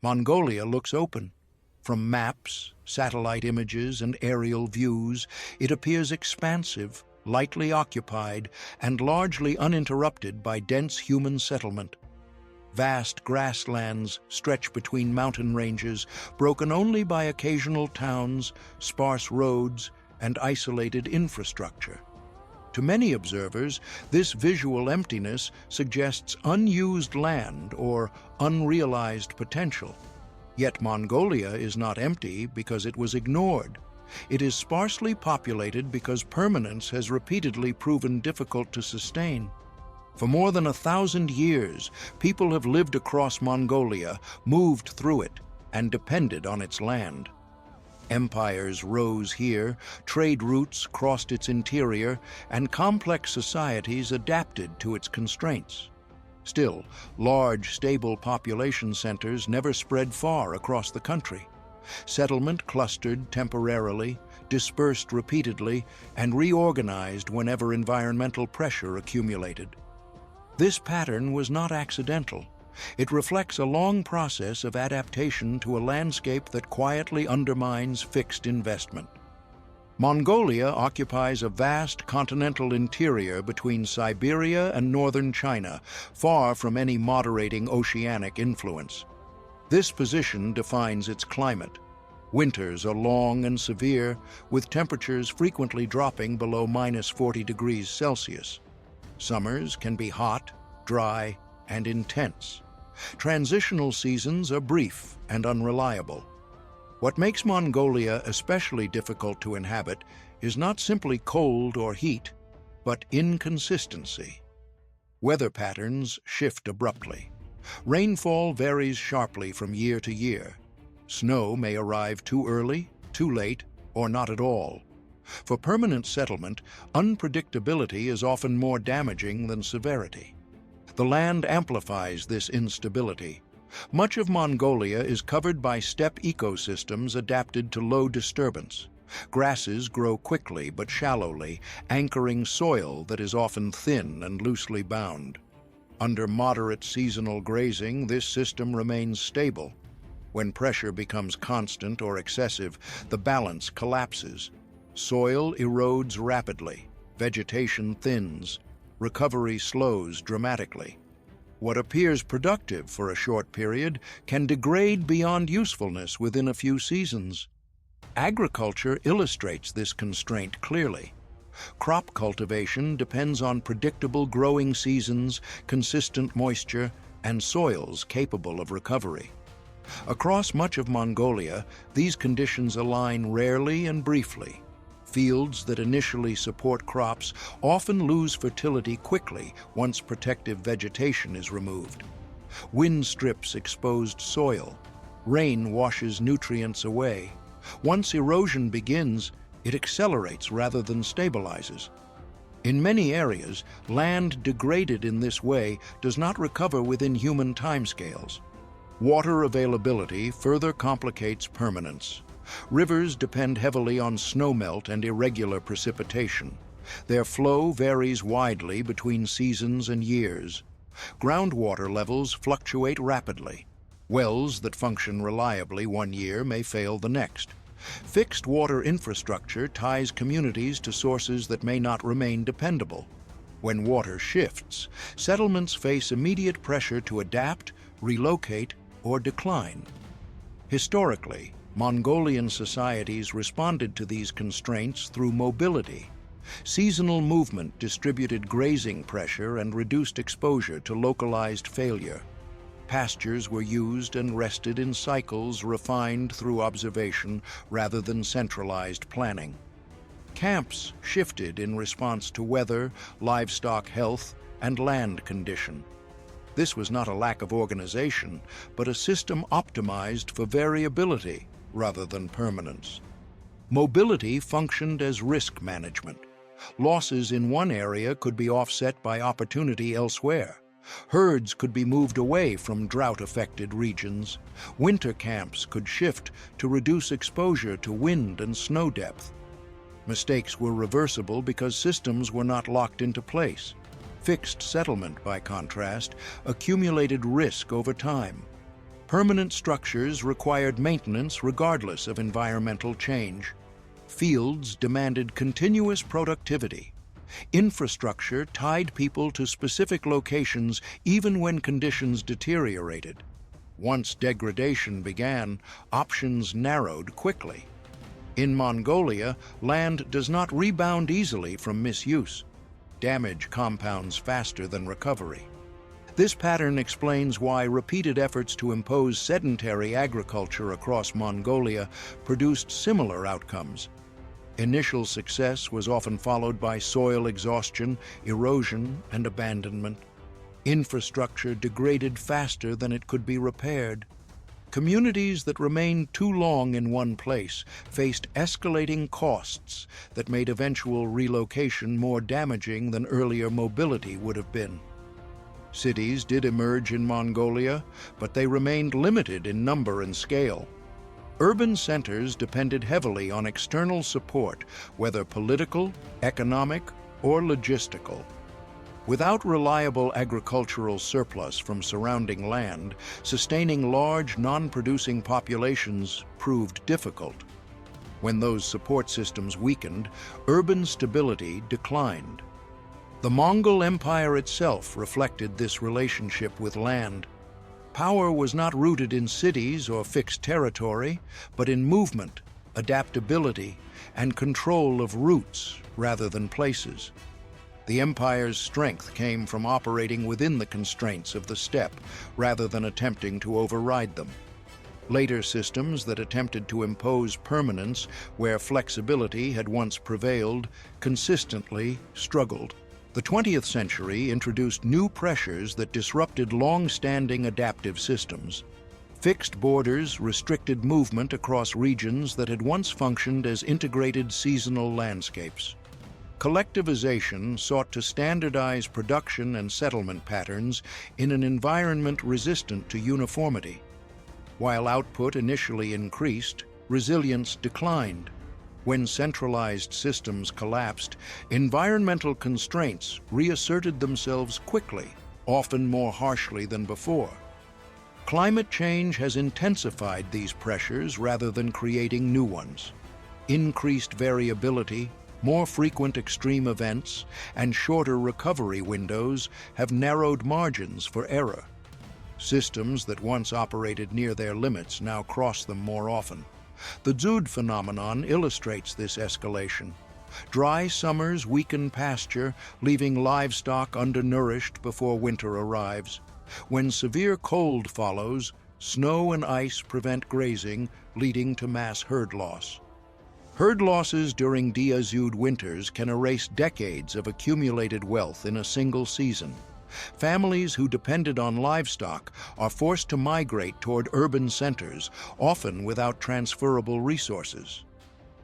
Mongolia looks open. From maps, satellite images, and aerial views, it appears expansive, lightly occupied, and largely uninterrupted by dense human settlement. Vast grasslands stretch between mountain ranges, broken only by occasional towns, sparse roads, and isolated infrastructure. To many observers, this visual emptiness suggests unused land or unrealized potential. Yet Mongolia is not empty because it was ignored. It is sparsely populated because permanence has repeatedly proven difficult to sustain. For more than 1,000 years, people have lived across Mongolia, moved through it, and depended on its land. Empires rose here, trade routes crossed its interior, and complex societies adapted to its constraints. Still, large, stable population centers never spread far across the country. Settlement clustered temporarily, dispersed repeatedly, and reorganized whenever environmental pressure accumulated. This pattern was not accidental. It reflects a long process of adaptation to a landscape that quietly undermines fixed investment. Mongolia occupies a vast continental interior between Siberia and northern China, far from any moderating oceanic influence. This position defines its climate. Winters are long and severe, with temperatures frequently dropping below -40 degrees Celsius. Summers can be hot, dry, and intense. Transitional seasons are brief and unreliable. What makes Mongolia especially difficult to inhabit is not simply cold or heat, but inconsistency. Weather patterns shift abruptly. Rainfall varies sharply from year to year. Snow may arrive too early, too late, or not at all. For permanent settlement, unpredictability is often more damaging than severity. The land amplifies this instability. Much of Mongolia is covered by steppe ecosystems adapted to low disturbance. Grasses grow quickly but shallowly, anchoring soil that is often thin and loosely bound. Under moderate seasonal grazing, this system remains stable. When pressure becomes constant or excessive, the balance collapses. Soil erodes rapidly, vegetation thins, recovery slows dramatically. What appears productive for a short period can degrade beyond usefulness within a few seasons. Agriculture illustrates this constraint clearly. Crop cultivation depends on predictable growing seasons, consistent moisture, and soils capable of recovery. Across much of Mongolia, these conditions align rarely and briefly. Fields that initially support crops often lose fertility quickly once protective vegetation is removed. Wind strips exposed soil. Rain washes nutrients away. Once erosion begins, it accelerates rather than stabilizes. In many areas, land degraded in this way does not recover within human timescales. Water availability further complicates permanence. Rivers depend heavily on snowmelt and irregular precipitation. Their flow varies widely between seasons and years. Groundwater levels fluctuate rapidly. Wells that function reliably one year may fail the next. Fixed water infrastructure ties communities to sources that may not remain dependable. When water shifts, settlements face immediate pressure to adapt, relocate, or decline. Historically, Mongolian societies responded to these constraints through mobility. Seasonal movement distributed grazing pressure and reduced exposure to localized failure. Pastures were used and rested in cycles refined through observation rather than centralized planning. Camps shifted in response to weather, livestock health, and land condition. This was not a lack of organization, but a system optimized for variability rather than permanence. Mobility functioned as risk management. Losses in one area could be offset by opportunity elsewhere. Herds could be moved away from drought-affected regions. Winter camps could shift to reduce exposure to wind and snow depth. Mistakes were reversible because systems were not locked into place. Fixed settlement, by contrast, accumulated risk over time. Permanent structures required maintenance regardless of environmental change. Fields demanded continuous productivity. Infrastructure tied people to specific locations even when conditions deteriorated. Once degradation began, options narrowed quickly. In Mongolia, land does not rebound easily from misuse. Damage compounds faster than recovery. This pattern explains why repeated efforts to impose sedentary agriculture across Mongolia produced similar outcomes. Initial success was often followed by soil exhaustion, erosion, and abandonment. Infrastructure degraded faster than it could be repaired. Communities that remained too long in one place faced escalating costs that made eventual relocation more damaging than earlier mobility would have been. Cities did emerge in Mongolia, but they remained limited in number and scale. Urban centers depended heavily on external support, whether political, economic, or logistical. Without reliable agricultural surplus from surrounding land, sustaining large, non-producing populations proved difficult. When those support systems weakened, urban stability declined. The Mongol Empire itself reflected this relationship with land. Power was not rooted in cities or fixed territory, but in movement, adaptability, and control of routes rather than places. The empire's strength came from operating within the constraints of the steppe rather than attempting to override them. Later systems that attempted to impose permanence where flexibility had once prevailed consistently struggled. The 20th century introduced new pressures that disrupted long-standing adaptive systems. Fixed borders restricted movement across regions that had once functioned as integrated seasonal landscapes. Collectivization sought to standardize production and settlement patterns in an environment resistant to uniformity. While output initially increased, resilience declined. When centralized systems collapsed, environmental constraints reasserted themselves quickly, often more harshly than before. Climate change has intensified these pressures rather than creating new ones. Increased variability, more frequent extreme events, and shorter recovery windows have narrowed margins for error. Systems that once operated near their limits now cross them more often. The Dzud phenomenon illustrates this escalation. Dry summers weaken pasture, leaving livestock undernourished before winter arrives. When severe cold follows, snow and ice prevent grazing, leading to mass herd loss. Herd losses during Dzud winters can erase decades of accumulated wealth in a single season. Families who depended on livestock are forced to migrate toward urban centers, often without transferable resources.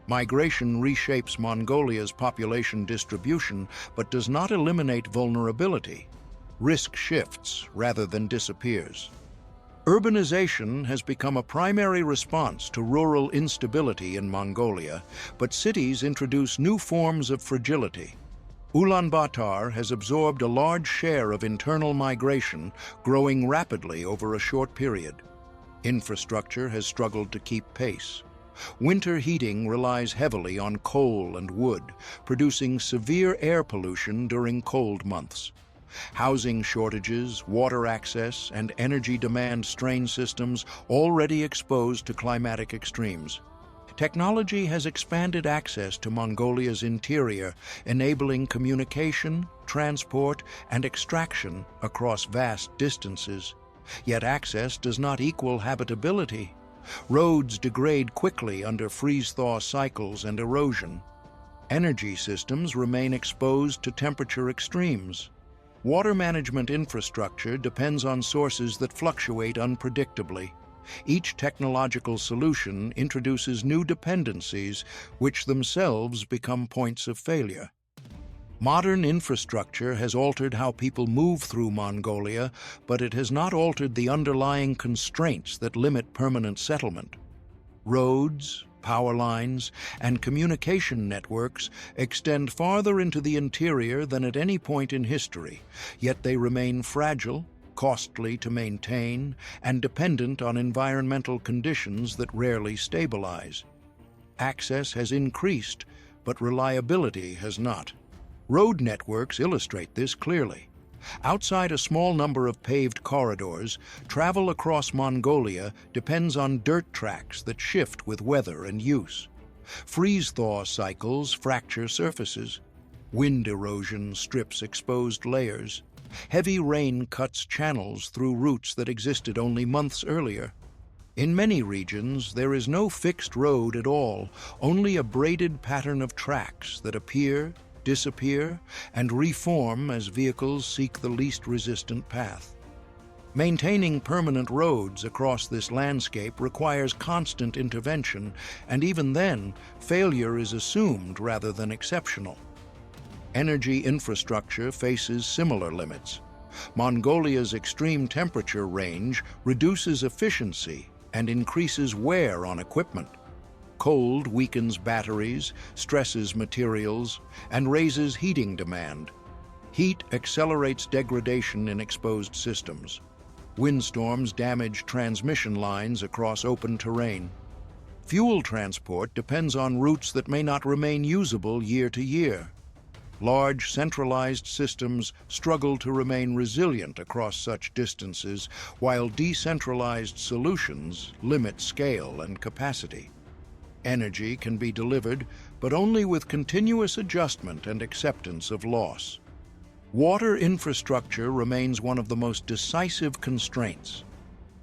Migration reshapes Mongolia's population distribution, but does not eliminate vulnerability. Risk shifts rather than disappears. Urbanization has become a primary response to rural instability in Mongolia, but cities introduce new forms of fragility. Ulaanbaatar has absorbed a large share of internal migration, growing rapidly over a short period. Infrastructure has struggled to keep pace. Winter heating relies heavily on coal and wood, producing severe air pollution during cold months. Housing shortages, water access, and energy demand strain systems already exposed to climatic extremes. Technology has expanded access to Mongolia's interior, enabling communication, transport, and extraction across vast distances. Yet access does not equal habitability. Roads degrade quickly under freeze-thaw cycles and erosion. Energy systems remain exposed to temperature extremes. Water management infrastructure depends on sources that fluctuate unpredictably. Each technological solution introduces new dependencies, which themselves become points of failure. Modern infrastructure has altered how people move through Mongolia, but it has not altered the underlying constraints that limit permanent settlement. Roads, power lines, and communication networks extend farther into the interior than at any point in history, yet they remain fragile, costly to maintain, and dependent on environmental conditions that rarely stabilize. Access has increased, but reliability has not. Road networks illustrate this clearly. Outside a small number of paved corridors, travel across Mongolia depends on dirt tracks that shift with weather and use. Freeze-thaw cycles fracture surfaces. Wind erosion strips exposed layers. Heavy rain cuts channels through routes that existed only months earlier. In many regions, there is no fixed road at all, only a braided pattern of tracks that appear, disappear, and reform as vehicles seek the least resistant path. Maintaining permanent roads across this landscape requires constant intervention, and even then, failure is assumed rather than exceptional. Energy infrastructure faces similar limits. Mongolia's extreme temperature range reduces efficiency and increases wear on equipment. Cold weakens batteries, stresses materials, and raises heating demand. Heat accelerates degradation in exposed systems. Windstorms damage transmission lines across open terrain. Fuel transport depends on routes that may not remain usable year to year. Large, centralized systems struggle to remain resilient across such distances, while decentralized solutions limit scale and capacity. Energy can be delivered, but only with continuous adjustment and acceptance of loss. Water infrastructure remains one of the most decisive constraints.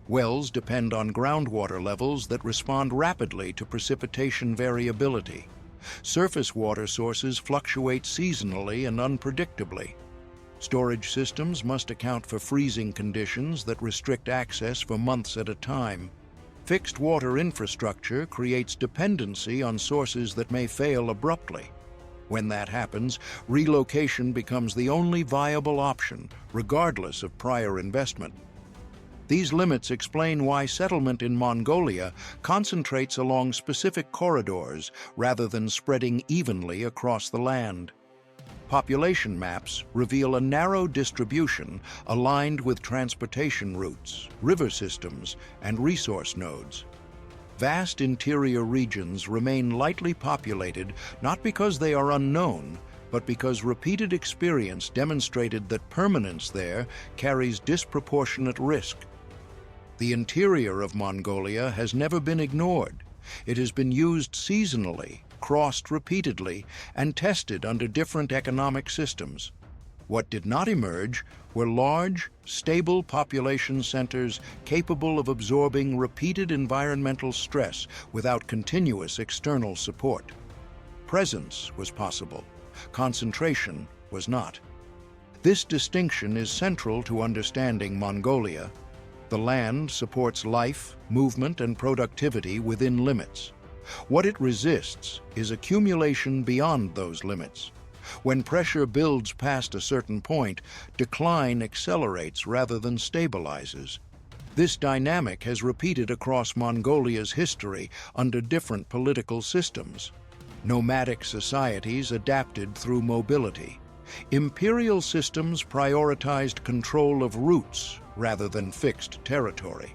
Wells depend on groundwater levels that respond rapidly to precipitation variability. Surface water sources fluctuate seasonally and unpredictably. Storage systems must account for freezing conditions that restrict access for months at a time. Fixed water infrastructure creates dependency on sources that may fail abruptly. When that happens, relocation becomes the only viable option, regardless of prior investment. These limits explain why settlement in Mongolia concentrates along specific corridors rather than spreading evenly across the land. Population maps reveal a narrow distribution aligned with transportation routes, river systems, and resource nodes. Vast interior regions remain lightly populated not because they are unknown, but because repeated experience demonstrated that permanence there carries disproportionate risk. The interior of Mongolia has never been ignored. It has been used seasonally, crossed repeatedly, and tested under different economic systems. What did not emerge were large, stable population centers capable of absorbing repeated environmental stress without continuous external support. Presence was possible. Concentration was not. This distinction is central to understanding Mongolia. The land supports life, movement, and productivity within limits. What it resists is accumulation beyond those limits. When pressure builds past a certain point, decline accelerates rather than stabilizes. This dynamic has repeated across Mongolia's history under different political systems. Nomadic societies adapted through mobility. Imperial systems prioritized control of routes rather than fixed territory.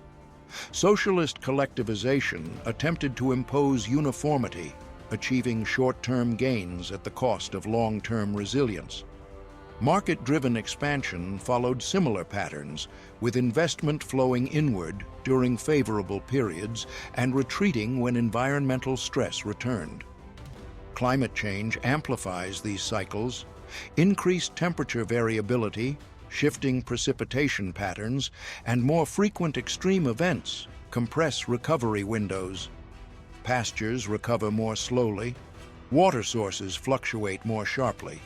Socialist collectivization attempted to impose uniformity, achieving short-term gains at the cost of long-term resilience. Market-driven expansion followed similar patterns, with investment flowing inward during favorable periods and retreating when environmental stress returned. Climate change amplifies these cycles. Increased temperature variability, shifting precipitation patterns, and more frequent extreme events compress recovery windows. Pastures recover more slowly. Water sources fluctuate more sharply.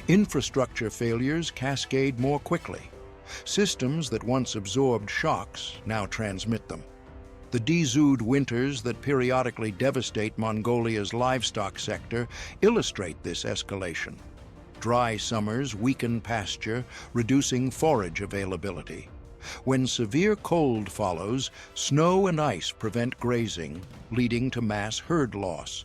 Infrastructure failures cascade more quickly. Systems that once absorbed shocks now transmit them. The Dzud winters that periodically devastate Mongolia's livestock sector illustrate this escalation. Dry summers weaken pasture, reducing forage availability. When severe cold follows, snow and ice prevent grazing, leading to mass herd loss.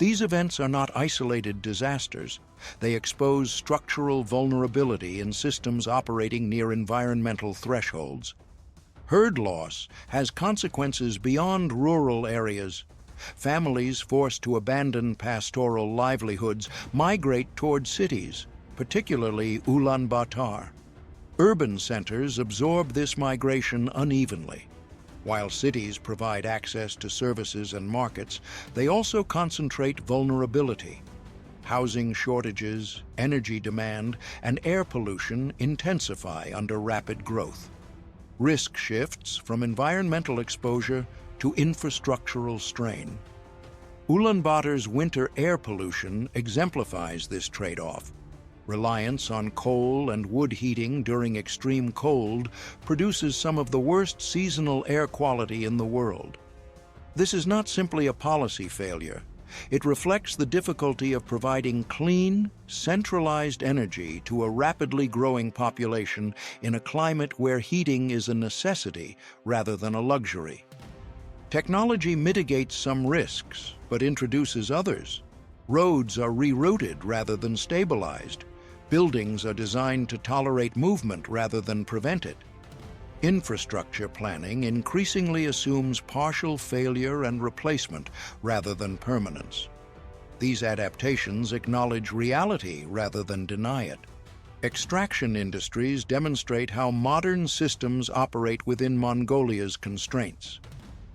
These events are not isolated disasters. They expose structural vulnerability in systems operating near environmental thresholds. Herd loss has consequences beyond rural areas. Families forced to abandon pastoral livelihoods migrate toward cities, particularly Ulaanbaatar. Urban centers absorb this migration unevenly. While cities provide access to services and markets, they also concentrate vulnerability. Housing shortages, energy demand, and air pollution intensify under rapid growth. Risk shifts from environmental exposure to infrastructural strain. Ulaanbaatar's winter air pollution exemplifies this trade-off. Reliance on coal and wood heating during extreme cold produces some of the worst seasonal air quality in the world. This is not simply a policy failure. It reflects the difficulty of providing clean, centralized energy to a rapidly growing population in a climate where heating is a necessity rather than a luxury. Technology mitigates some risks, but introduces others. Roads are rerouted rather than stabilized. Buildings are designed to tolerate movement rather than prevent it. Infrastructure planning increasingly assumes partial failure and replacement rather than permanence. These adaptations acknowledge reality rather than deny it. Extraction industries demonstrate how modern systems operate within Mongolia's constraints.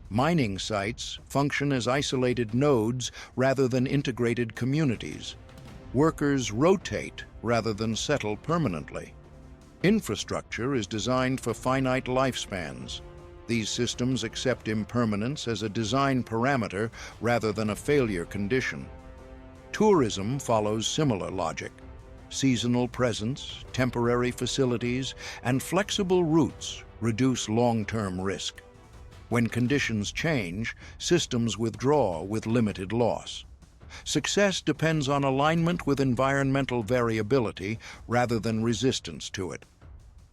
Mining sites function as isolated nodes rather than integrated communities. Workers rotate rather than settle permanently. Infrastructure is designed for finite lifespans. These systems accept impermanence as a design parameter rather than a failure condition. Tourism follows similar logic. Seasonal presence, temporary facilities, and flexible routes reduce long-term risk. When conditions change, systems withdraw with limited loss. Success depends on alignment with environmental variability rather than resistance to it.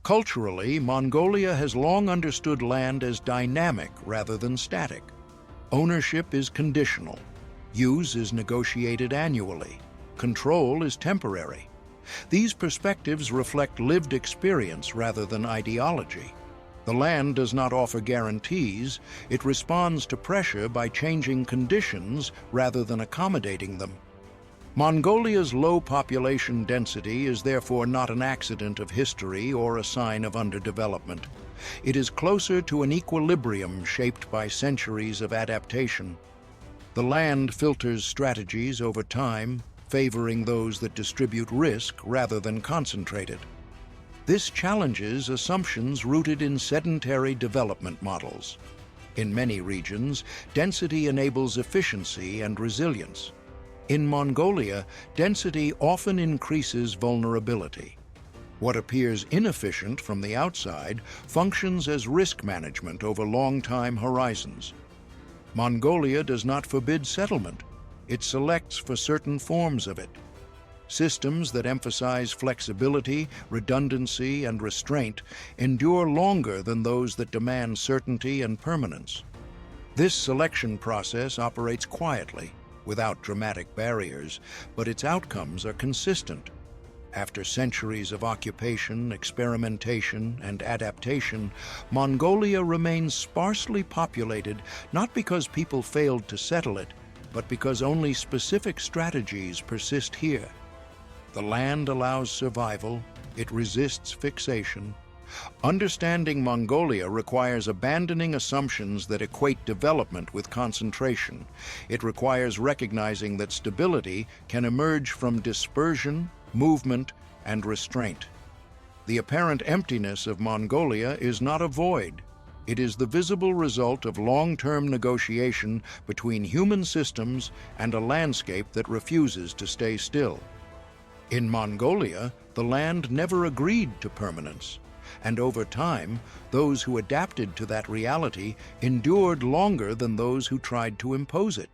Culturally, Mongolia has long understood land as dynamic rather than static. Ownership is conditional. Use is negotiated annually. Control is temporary. These perspectives reflect lived experience rather than ideology. The land does not offer guarantees. It responds to pressure by changing conditions rather than accommodating them. Mongolia's low population density is therefore not an accident of history or a sign of underdevelopment. It is closer to an equilibrium shaped by centuries of adaptation. The land filters strategies over time, favoring those that distribute risk rather than concentrate it. This challenges assumptions rooted in sedentary development models. In many regions, density enables efficiency and resilience. In Mongolia, density often increases vulnerability. What appears inefficient from the outside functions as risk management over long-time horizons. Mongolia does not forbid settlement. It selects for certain forms of it. Systems that emphasize flexibility, redundancy, and restraint endure longer than those that demand certainty and permanence. This selection process operates quietly, without dramatic barriers, but its outcomes are consistent. After centuries of occupation, experimentation, and adaptation, Mongolia remains sparsely populated not because people failed to settle it, but because only specific strategies persist here. The land allows survival, it resists fixation. Understanding Mongolia requires abandoning assumptions that equate development with concentration. It requires recognizing that stability can emerge from dispersion, movement, and restraint. The apparent emptiness of Mongolia is not a void. It is the visible result of long-term negotiation between human systems and a landscape that refuses to stay still. In Mongolia, the land never agreed to permanence, and over time, those who adapted to that reality endured longer than those who tried to impose it.